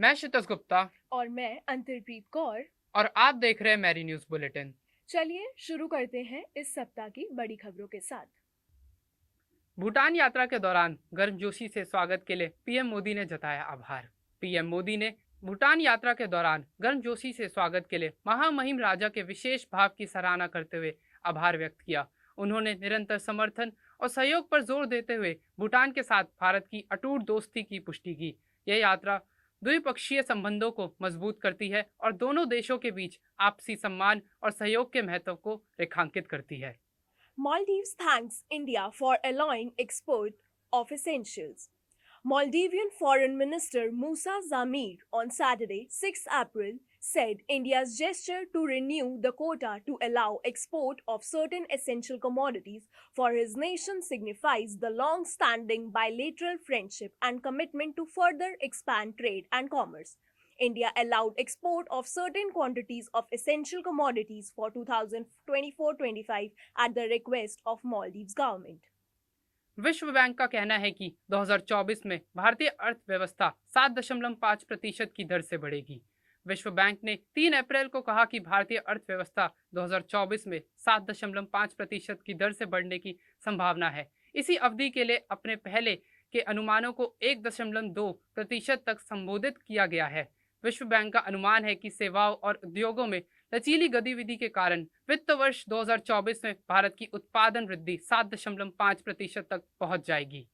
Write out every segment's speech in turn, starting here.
मैं शितस गुप्ता। और मैं अंतरप्रीत कौर। और आप देख रहे हैं मेरी न्यूज़ बुलेटिन। चलिए शुरू करते हैं इस सप्ताह की बड़ी खबरों के साथ। भूटान यात्रा के दौरान गर्मजोशी से स्वागत के लिए पीएम मोदी ने जताया आभार। पीएम मोदी ने भूटान यात्रा के दौरान गर्मजोशी से स्वागत के लिए महामहिम राजा के विशेष भाव की सराहना करते हुए आभार व्यक्त किया। उन्होंने निरंतर समर्थन और सहयोग पर जोर देते हुए भूटान के साथ भारत की अटूट दोस्ती की पुष्टि की। यह यात्रा द्विपक्षीय संबंधों को मजबूत करती है और दोनों देशों के बीच आपसी सम्मान और सहयोग के महत्व को रेखांकित करती है। Maldives thanks India for allowing export of essentials. Maldivian Foreign Minister Musa Zamir on Saturday, 6 April, said India's gesture to renew the quota to allow export of certain essential commodities for his nation signifies the long standing bilateral friendship and commitment to further expand trade and commerce. India allowed export of certain quantities of essential commodities for 2024-25 at the request of Maldives government. विश्व bank का कहना है कि 2024 में भारतीय अर्थव्यवस्था 7.5% की दर से बढ़ेगी। विश्व बैंक ने 3 अप्रैल को कहा कि भारतीय अर्थव्यवस्था 2024 में 7.5% की दर से बढ़ने की संभावना है। इसी अवधि के लिए अपने पहले के अनुमानों को 1.2% तक संबोधित किया गया है। विश्व बैंक का अनुमान है कि सेवाओं और उद्योगों में लचीली गतिविधि के कारण वित्त वर्ष 2024 में भारत की उत्पादन वृद्धि 7.5% तक पहुंच जाएगी।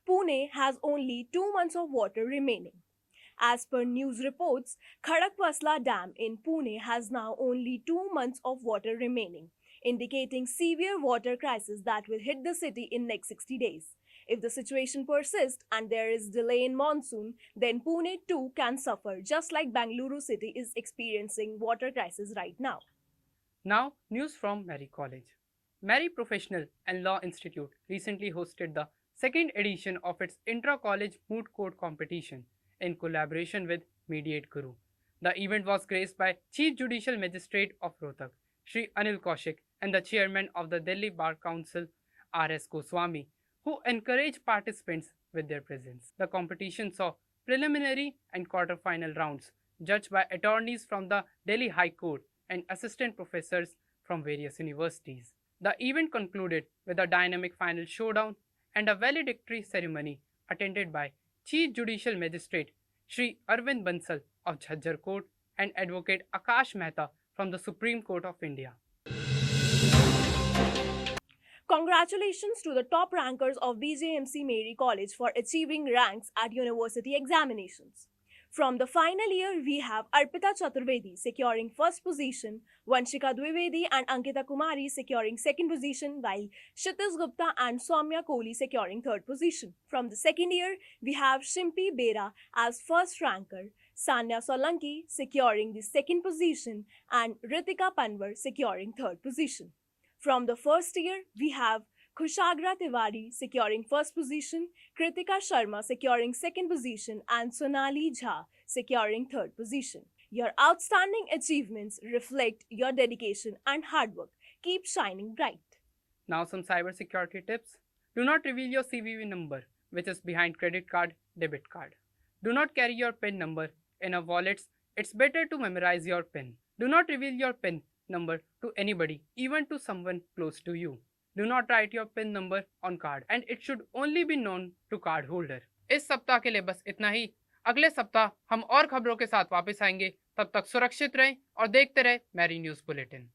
Pune has only 2 months of water remaining. As per news reports, Khadakpasla Dam in Pune has now only 2 months of water remaining, indicating severe water crisis that will hit the city in next 60 days. If the situation persists and there is delay in monsoon, then Pune too can suffer, just like Bangalore city is experiencing water crisis right now. Now, news from Mary College. Mary Professional and Law Institute recently hosted the second edition of its intra-college moot court competition in collaboration with Mediate Guru. The event was graced by Chief Judicial Magistrate of Rohtak, Shri Anil Kaushik, and the Chairman of the Delhi Bar Council, R.S. Goswami, who encouraged participants with their presence. The competition saw preliminary and quarter-final rounds, judged by attorneys from the Delhi High Court and assistant professors from various universities. The event concluded with a dynamic final showdown and a valedictory ceremony attended by Chief Judicial Magistrate Shri Arvind Bansal of Jhajjar Court and Advocate Akash Mehta from the Supreme Court of India. Congratulations to the top rankers of BJMC Mary College for achieving ranks at university examinations. From the final year, we have Arpita Chaturvedi securing first position, Vanshika Dwivedi and Ankita Kumari securing second position, while Kshitij Gupta and Soumya Kohli securing third position. From the second year, we have Shimpi Bera as first ranker, Sanya Solanki securing the second position, and Ritika Panwar securing third position. From the first year, we have Kushagra Tiwari securing first position, Kritika Sharma securing second position, and Sonali Jha securing third position. Your outstanding achievements reflect your dedication and hard work. Keep shining bright. Now some cybersecurity tips. Do not reveal your CVV number, which is behind credit card, debit card. Do not carry your PIN number in a wallet. It's better to memorize your PIN. Do not reveal your PIN number to anybody, even to someone close to you. Do not write your PIN number on card and it should only be known to card holder. इस सप्ताह के लिए बस इतना ही। अगले सप्ताह हम और खबरों के साथ वापस आएंगे। तब तक सुरक्षित रहें और देखते रहें मेरी न्यूज़ बुलेटिन।